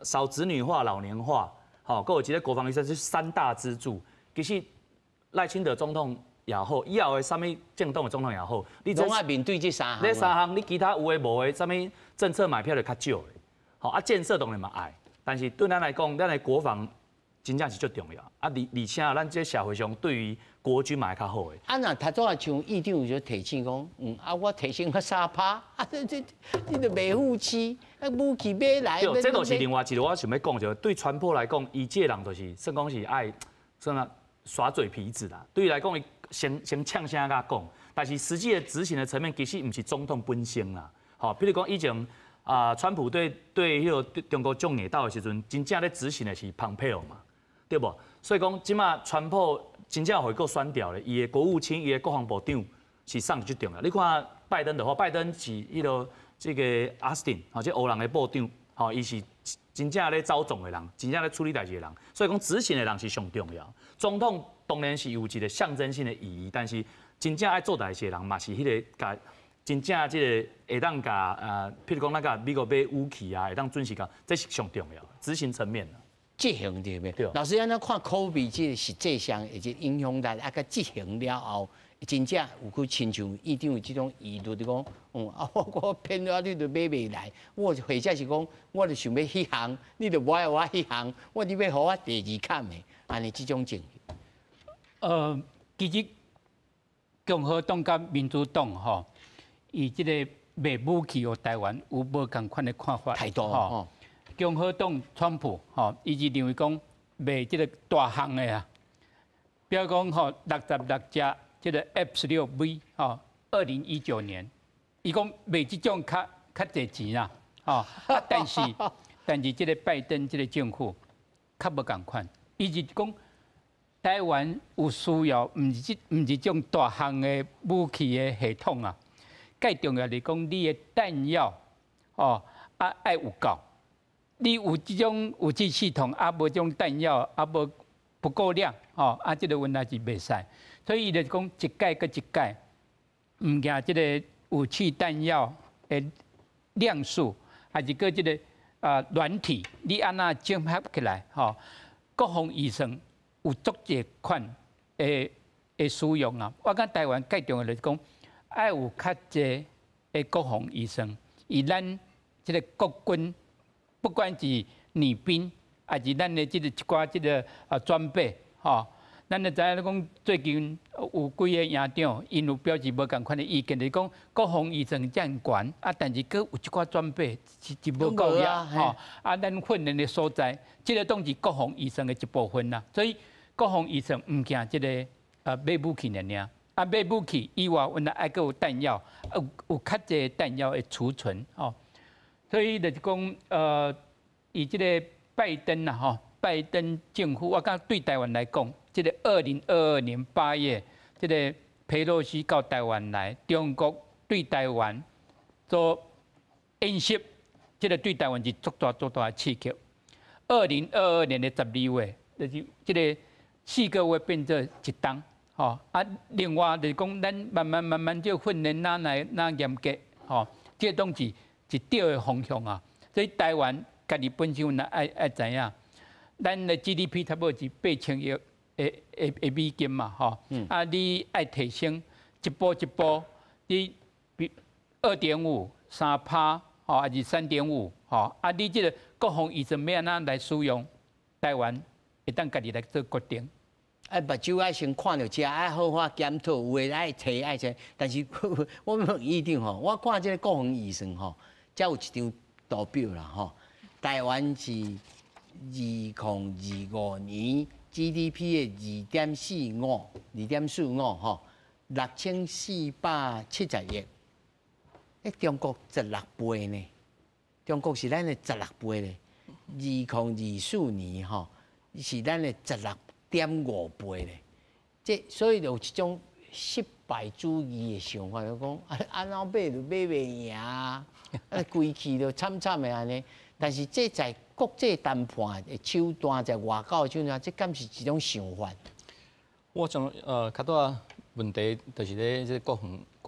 少子女化、老年化，好，各有一个国防预算是3大支柱。其实赖清德总统也好，以后的啥物政党的总统也好，你总爱面对这3项。这3项，你其他有诶无诶，啥物政策买票就较少咧。好啊，建设当然嘛爱。但是对咱来讲，咱的国防真正是最重要。啊，而且咱这社会上对于国军嘛会较好的。啊，那他怎啊像议长就提醒讲，我提升个3%，你就袂武器，武器买来。对，这就是另外一个我想要讲就，对川普来讲，伊这人就是算讲是爱，算啊耍嘴皮子啦。对伊来讲，伊先呛声甲讲，但是实际的执行的层面，其实毋是总统本身啦。好，比如讲以前。川普对迄个中国种野岛的时阵，真正咧执行的是蓬佩奥嘛，对不？所以讲，即马川普真正会够选掉咧，伊的国务卿、伊的国防部长是上最重要。你看拜登的话，拜登是迄个这个阿斯汀，即欧人的部长，吼，伊是真正咧招总的人，真正咧处理代志的人。所以讲，执行的人是上重要。总统当然是有一个象征性的意义，但是真正爱做代志的人嘛是迄个真正即个会当甲譬如讲那个美国买武器啊，会当准时甲，这是上重要执行层面啦。执行对袂？老师，安怎看 COVID 这个实际上以及影响力，个执行了后，真正有去亲像议长有这种疑虑，就讲，我偏了你就买袂来，或者是讲，我就想要迄项，你就买我迄项，你要互我第2坎的，安尼这种情形。其实共和党甲民主党吼。以这个卖武器予台湾有无共款的看法？态度吼，共和党川普吼，伊是认为讲卖这个大项的啊，比如讲吼66架这个 F-16V 吼，2019年，伊讲卖这种较侪钱啦，吼，但是这个拜登这个政府较无共款，伊是讲台湾有需要，毋是这种大项的武器的系统啊。最重要是讲，你的弹药爱有够，你有这种武器系统，无这种弹药，无不够量，这个问题是袂使。所以就是讲一届搁一届，唔惊这个武器弹药的量数，还是搁这个软体，你安那整合起来，国防医生有足济款的使用啊。我讲台湾最重要就是讲。爱有较济的国防医生，以咱这个国军，不管是女兵，还是咱的这个一寡这个装备，咱就知影讲最近有几个营长，因有表示无共款的意见，就是讲国防医生这样悬，但是佫有一寡装备是无够呀，咱训练的所在，这个当是国防医生的一部分啦。所以国防医生唔惊这个买武器尔。买武器以外，阮爱阁有弹药，有较济弹药的储存所以就是讲，以这个拜登啊，拜登政府，我讲对台湾来讲，这个2022年8月，这个佩洛西到台湾来，中国对台湾做演习，这个对台湾是足大的刺激。2022年的12月，就是这个4个月变做一冬，吼啊，另外就是讲，咱慢慢就训练哪严格，吼，这个东西是对的方向啊。所以台湾家己本身爱知影，咱的 GDP 差不多是8000亿的美金嘛，吼，啊，你爱提升一步，你2.5、3%，吼，还是3.5，吼，啊，你这个国防预算要安怎来使用？台湾会当家己来做决定。目睭爱先看到遮，爱好好检讨，有诶爱提爱提。但是我问议长吼，我看这个国防预算吼，才有一张图表啦吼。台湾是2025年 GDP 的2.45吼，6470亿。中国16倍呢，中国是咱的16倍呢。2024年吼，是咱的16.5倍咧。这所以就有一种失败主义的想法，就讲安怎买就买袂赢啊，规气就惨的安尼。但是这在国际谈判的手段，在外交的手段，这敢是一种想法？我想较多问题就是咧，这国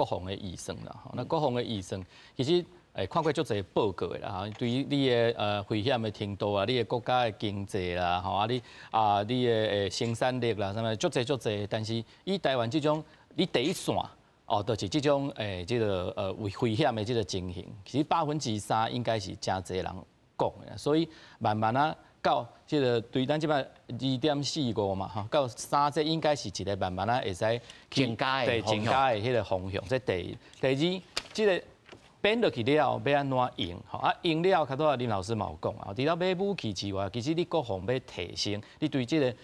防的预算啦。那国防的预算其实看过足侪报告的啦，对于你的危险的程度啊，你的国家的经济啦，吼啊你的生产力啦，什么足侪，但是以台湾这种你第一线就是这种这个危险的这个情形，其实3%应该是真侪人讲的，所以慢慢啊到这个对咱这摆2.45嘛，吼到3，这应该是一个慢慢啊会使增加的迄个方向。这第一，第二，这个变落去了要安怎用？吼啊，用了较多林老师嘛有讲啊，除了买武器之外，其实你国防要提升，你对这个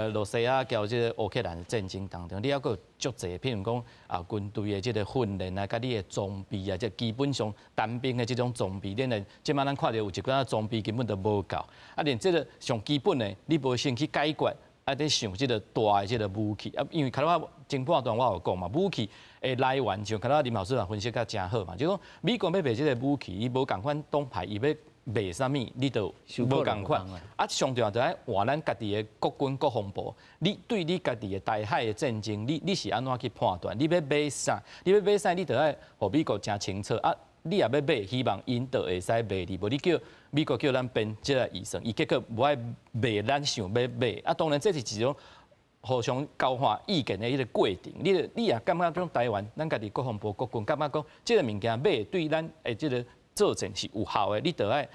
罗西亚交这个乌克兰战争当中，你还有足侪，譬如讲军队的这个训练啊，甲你的装备啊，即基本上单兵的这种装备，咱即摆咱看到有一寡装备根本都无够，连这个上基本的，你无先去解决，得想这个大的这个武器，因为看到前半段我有讲嘛，武器的来源像看到林老师也分析甲真好嘛，就讲美国要卖这个武器，伊无共款党派，伊要卖啥物，你都无共款。上重要就爱换咱家己的国军国防部，你对你家己的台海的战争，你是安怎去判断？你要买啥？你就爱互美国真清楚啊！你也要买，希望因就会使卖你，无你叫美国叫咱编这个预算，伊结果无爱卖咱想要买。当然这是一种互相交换意见的迄个过程。你也感觉种台湾咱家己国防部国军感觉讲，这个物件买对咱的这个作战是有效的，你就爱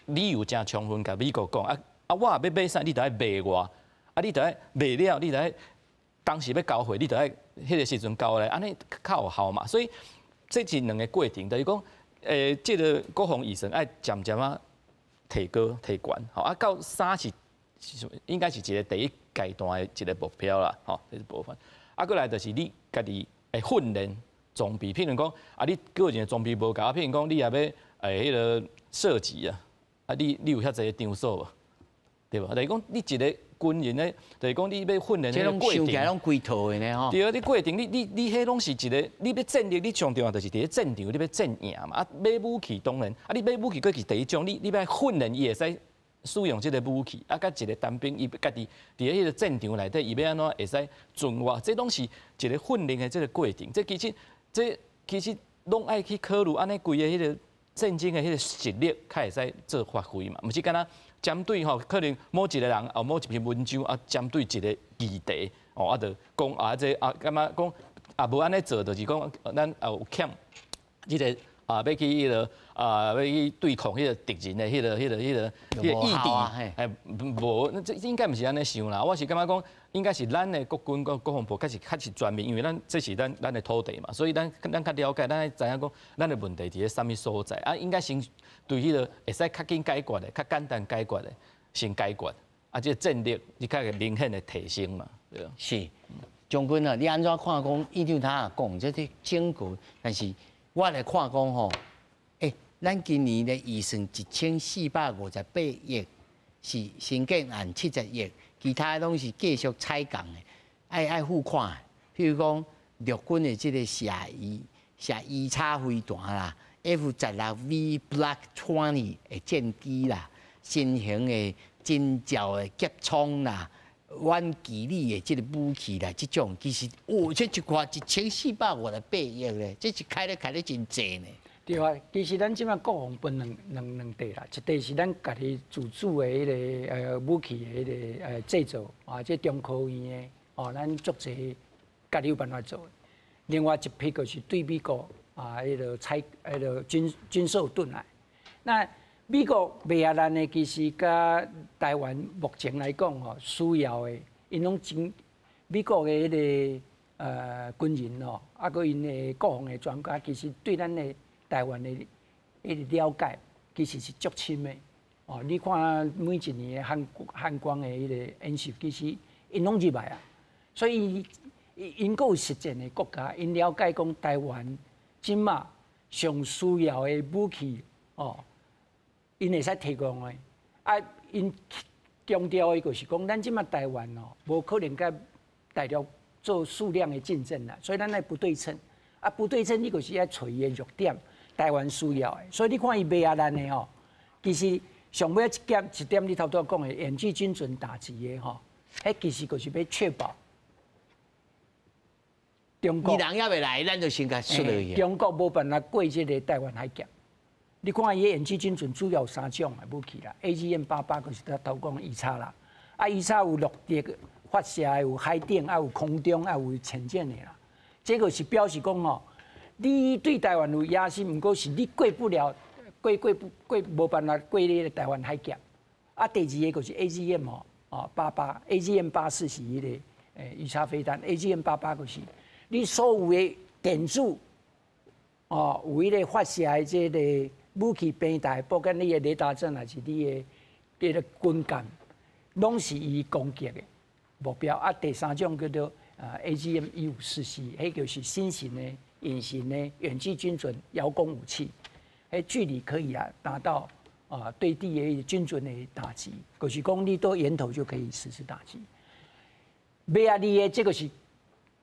理由真充分，甲美国讲我也要买啥，你就爱卖我，你就爱卖了，你就爱当时要交货，你就爱迄个时阵交来，安尼较有效嘛。所以这是两个过程，就是讲这个国防预算爱渐渐提高提悬，到3是应该是一个第一阶段的一个目标啦，这是部分。过来就是你家己的训练。装备，譬如讲你个人的装备无够，譬如讲你也要迄个射击你有遐侪场所无？对无？就是讲你一个军人咧，就是讲你要训练的过程，这拢规套的呢吼。对啊，你过程你迄拢是一个，你要战略，你上重要就是伫咧战场，你要战赢嘛。买武器当然，你买武器佫是第一种，你要训练伊会使使用这个武器，甲一个单兵伊家己伫咧迄个战场内底，伊要安怎会使存活？这拢是一个训练的这个过程，这其实拢爱去考虑安尼规个迄个战争的迄个实力，较会使做发挥嘛。毋是干那针对可能某一个人某一篇文章针对一个议题就讲这感觉讲无安尼做，就是讲咱有欠即个要去迄个要去对抗迄个敌人的迄个意志，无，这应该毋是安尼想啦。我是感觉讲。应该是咱的国军国防部，较是全面，因为这是咱的土地嘛，所以咱较了解，咱知影讲咱的问题伫咧啥物所在应该先对迄个会使较紧解决的、较简单解决的先解决，这战略你较明显的提升嘛，对啊。是，将军你安怎看讲？议长他也讲，这是整个，但是我来看讲吼，咱今年的预算1458亿，是新建案70亿。其他拢是继续采购的，爱付款。譬如讲陆军的这个射是伊叉飞弹啦、F-16V Block 20的战机啦、新型的真照的机枪啦、远距离的即个武器啦，即种其实这一挂1400-500亿咧，这是开咧真济呢。对啊，其实咱即摆国防分两地啦，一地是咱家己自主的迄个武器的迄个制造啊，即中科院的哦，咱足济家己有办法做。另外一批就是对美国啊，迄个军售盾来。那美国卖啊咱的其实甲台湾目前来讲吼，需要的因拢真美国的迄个军人吼，啊个因的国防的专家，其实对咱的台湾的迄个了解，其实是足深的。哦，你看每一年的汉光的迄个演习，其实因拢入来啊。所以因个有实践的国家，因了解讲台湾即马上需要的武器，哦，因会使提供的。啊，因强调的就是讲，咱即马台湾哦，无可能甲大陆做数量的竞争啦，所以咱爱不对称。啊，不对称，你就是要找伊的弱点。台湾需要的，所以你看伊卖啊咱的吼，其实上尾一点你头拄讲的远距精准打击的吼，迄其实就是要确保中国。伊人也未来，咱就先甲输落去。中国无办法过这个台湾海峡。你看伊远距精准主要有3种的武器啦 ，AGM-88就是头讲的EX啦，啊EX有陆地发射的，有海顶，啊有空中，啊有潜舰的啦。这个是表示讲吼。你对台湾有野心，不过是你过不了，无办法过你个台湾海峡。啊，第二个就是 AGM 88，AGM-84是迄个鱼叉飞弹 ，AGM-88就是你所有的电子哦，有迄个发射的这个武器平台，包括你的雷达阵还是你的这个军舰，拢是伊攻击的目标。啊，第3种叫做AGM-154C， 迄就是新型的。隐形的远距精准遥攻武器，距离可以达到对地的精准的打击，就是讲你到源头就可以实施打击。卖啊你的这个是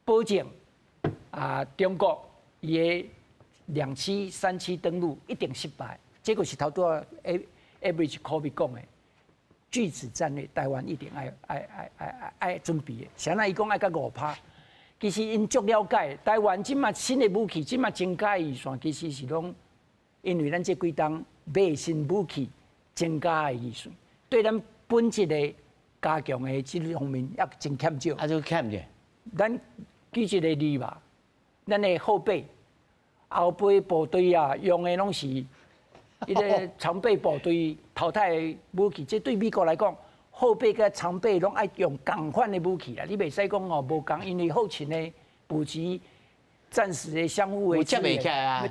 保证中国伊的2期、3期登陆一定失败，这个是头拄Average Kobe 讲的拒止战略，台湾一定爱准备的。谁那伊讲爱到5%。其实因足了解，台湾即马新的武器，即马增加预算，其实是拢因为咱这几档买新武器增加的预算，对咱本质的加强的这方面也真欠少。就欠着。咱举一个例吧，咱的后备部队用的拢是一个常备部队淘汰的武器，这对美国来讲。后备甲常备拢爱用共款的武器啦，你袂使讲哦无共，因为后勤的补给、战时的相互的支援，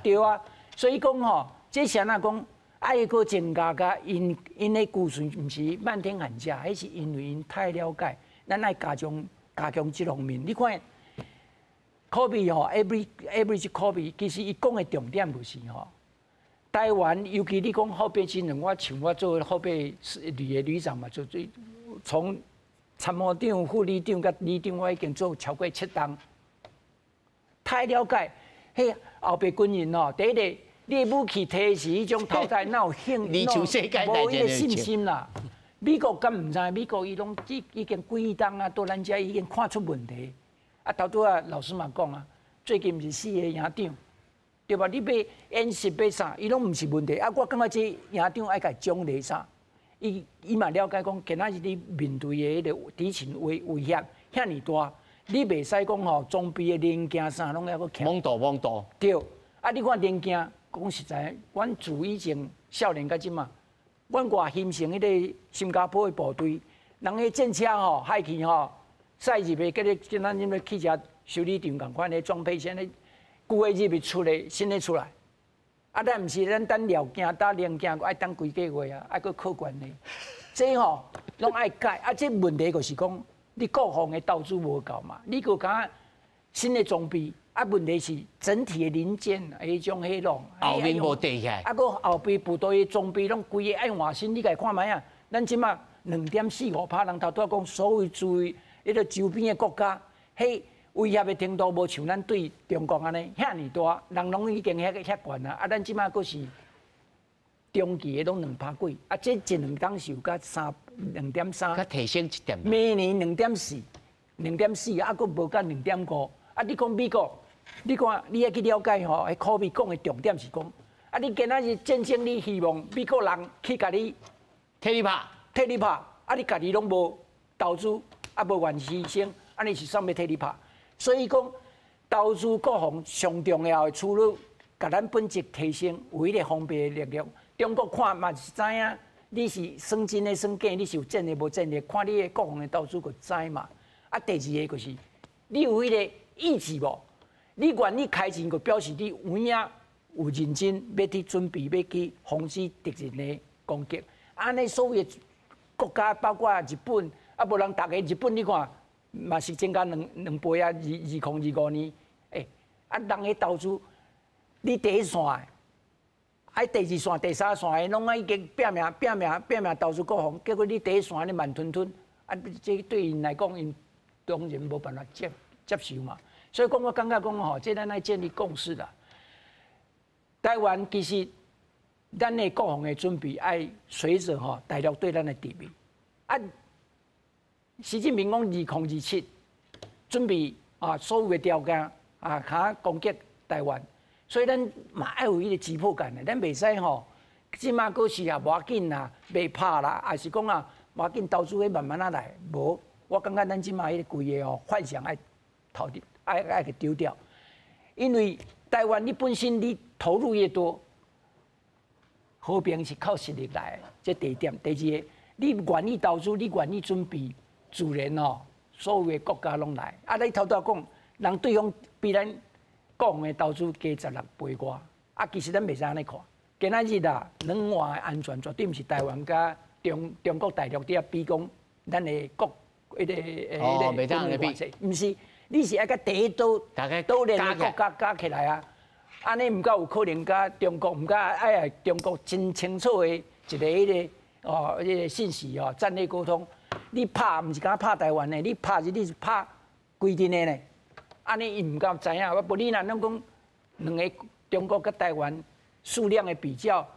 对啊。所以讲吼，这啥那讲爱个增加甲因的库存，毋是漫天喊价，迄是因为因太了解，咱爱加强这方面。你看科比吼 ，average 科比，其实伊讲的重点就是吼。台湾，尤其你讲后备军人，我做后备旅的旅长嘛，就从参谋长、副旅长甲旅长，我已经做超过7档，太了解。迄后备军人哦，第一个，你的武器摕是迄种淘汰，哪有兴，无迄个信心啦。美国敢唔知？美国伊拢已经几档啊，到咱遮已经看出问题。啊，头拄老师嘛讲啊，最近是4个营长。对吧？你要演习要啥，伊拢毋是问题。啊，我感觉这营长爱甲奖励啥，伊嘛了解讲，今仔日你面对的迄个敌情威胁遐尼大，你袂使讲吼，装备的零件啥拢要搁强。懵多。对，啊，你看零件，讲实在，阮自以前少年到即嘛，阮外形成迄个新加坡的部队，人个战车吼，海去吼，赛入的，跟咱迄个汽车修理厂共款的装备现在。旧的入面出来，新的出来，啊，咱毋是咱等料件、等零件，爱等几个月啊，爱搁客观的，这吼拢爱改，啊，这问题就是讲，你国防的投资无够嘛，你搁讲新的装备，啊，问题是整体的零件迄种迄种，后面无地起来，啊，搁后边部队的装备拢规个爱换新，你家看卖啊，咱即马2.45%，人头拄讲所有注意迄个周边的国家，迄。威胁的程度无像咱对中国安尼遐尼大，人拢已经遐悬啊！啊，咱即马阁是中期的拢2%几，啊，这1、2档是有甲2.3，佮提升1点。明年2.4，啊，阁无甲2.5。啊，你讲美国，你看你要去了解吼，迄科比讲的重点是讲，啊，你今仔日战争，你希望美国人去甲你替你拍，啊，你家己拢无投资，啊，无愿牺牲，安尼是啥物替你拍？所以讲，投资国防上重要的，除了甲咱本质提升，有迄个防备的力量。中国看嘛是知影，你是算真的算假，你是有战略无战略，看你的国防的投资就知嘛。啊，第二个就是，你有迄个意志无？你愿意开钱，就表示你有影有认真要去准备，要去防止敌人的攻击。安尼所有的国家，包括日本，啊，无人逐个日本，你看。嘛是增加两倍啊！2025年，啊，人的投资，你第一线的，啊，第二线、第三线的，拢啊已经拼命投资国防，结果你第一线你慢吞吞，啊，这对因来讲，因当然无办法接受嘛。所以讲，我感觉讲吼，这咱来建立共识啦。台湾其实，咱的国防的准备，爱随着吼大陆对咱的敌意，啊。习近平讲2027准备啊，所有的条件啊，卡攻击台湾，所以咱嘛要有迄个急迫感的，咱袂使吼，即马过是啊，无要紧啦，袂拍啦，还是讲啊，无要紧投资去慢慢啊来，无，我感觉咱即马迄个规个哦幻想爱爱给丢掉，因为台湾你本身你投入越多，和平是靠实力来的，这第一点。第二个，你愿意投资，你愿意准备。自然哦，所有的国家拢来。啊，你头拄讲，人对方比咱国防的投资加16倍外。啊，其实咱袂使安尼看。今仔日啊，两岸的安全绝对毋是台湾甲中国大陆伫遐比讲，咱的国迄个袂当安尼比，毋是，你是爱甲第一岛链的国家加起来啊。安尼毋够有可能甲中国，毋甲爱中国真清楚的一个迄个哦，迄个信息哦，战略沟通。你拍毋是敢拍台湾的，你拍你是拍规定的呢。安尼伊毋敢知影，我无你若拢讲两个中国甲台湾数量的比较，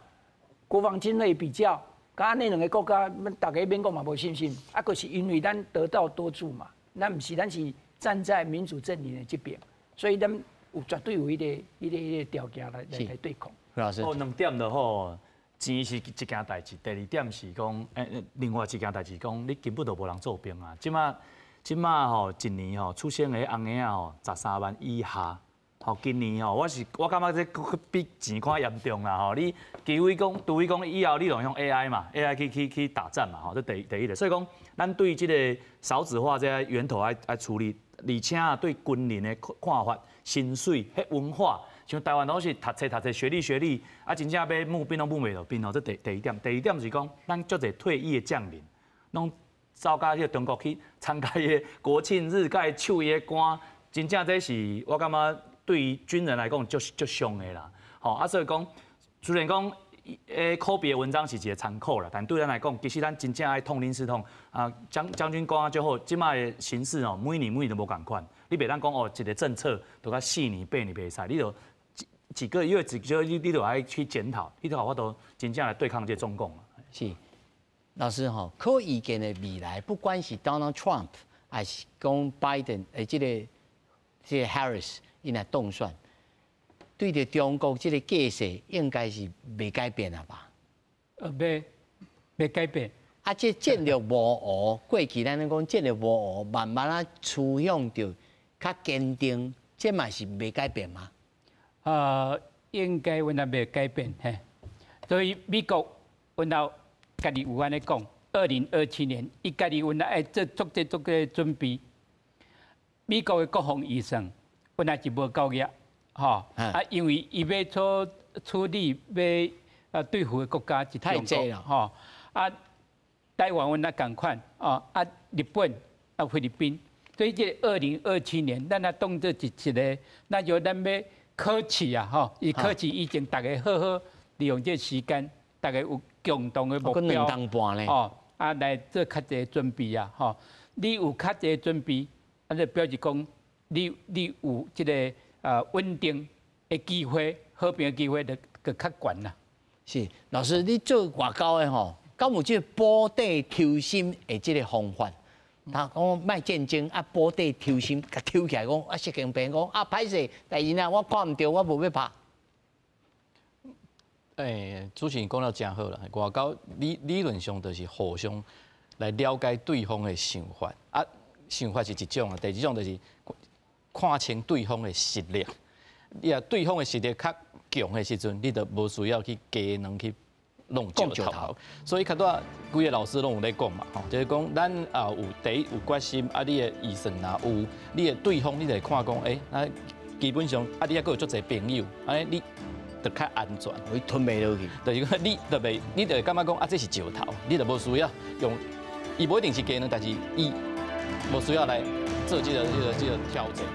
国防经费比较，甲安尼两个国家，大家免讲嘛无信心。啊，就是因为咱得道多助嘛，咱毋是咱是站在民主阵营的这边，所以咱有绝对有迄个条件来对抗。胡老师，哦，2点就好。钱是一件代志，第二点是讲，另外一件代志讲，你根本就无人做兵啊！即马吼一年吼出现的红额啊吼13万以下，吼今年吼我感觉这比钱看严重啦吼！你除非讲以后你用 AI 嘛 ，AI 去打战嘛吼，这第一个。所以讲，咱对这个少子化这个源头爱处理，而且啊对军人的看法、薪水、迄文化。像台湾都是读册学历，啊，真正要募兵拢募袂到兵哦，这第一点。第二点是讲，咱足侪退役的将领，拢走到迄个中国去参加伊个国庆日，甲伊唱伊个歌，真正这是我感觉对于军人来讲，足伤的啦。吼，啊，所以讲，虽然讲科比的文章是一个参考啦，但对咱来讲，其实咱真正爱痛定思痛啊。将军讲啊就好，即卖的形势哦，每年都无共款。你袂当讲哦，一个政策都甲4年8年袂使，你就。几个月，你都爱去检讨，你都好法都真正来对抗这中共了。是，老师哈，可预见的未来，不管是 Donald Trump 还是讲 Biden， 这个 Harris， 因来动算，对着中国这个架势，应该是未改变了吧？未改变。啊，这战略模糊，过去咱讲战略模糊，慢慢啊趋向着较坚定，这嘛是未改变吗？应该阮也未改变嘿，所以美国阮也家己有安尼讲，2027年伊家己阮也爱做个准备。美国的国防预算，阮也是无够额，吼啊，因为伊要处理要对付的国家是中国，吼啊，台湾阮也共款，啊日本啊菲律宾，所以这2027年，咱也当作一个，那就咱要。科技啊，吼！伊科技已经大家好好利用这时间，大家有共同的目标，哦，来做较侪准备啊，吼！你有较侪准备，就表示讲你有这个稳定的机会、和平的机会就较悬啦。是，老师，你做外交的吼，敢有即个保地抽薪的即个方法？他讲卖战争啊，保地抽薪，甲抽起来讲啊，习近平讲啊，歹势，但是呢，我看唔到，我无要拍。主持人讲了真好啦，外交理论上就是互相来了解对方的想法，啊，想法是一种啊，第二种就是看清对方的实力。你啊，对方的实力较强的时阵，你就无需要去加能去弄石头。所以较多规个老师拢有咧讲嘛，吼，就是讲咱有第一有决心，啊，你的预算若有，你的对方你就会看讲，啊，基本上啊，你还佫有足侪朋友，安尼你。就较安全，会吞袂落去。就是讲你就会感觉讲啊，这是石头，你就无需要用，伊无一定是技能，但是伊无需要来做这个挑战。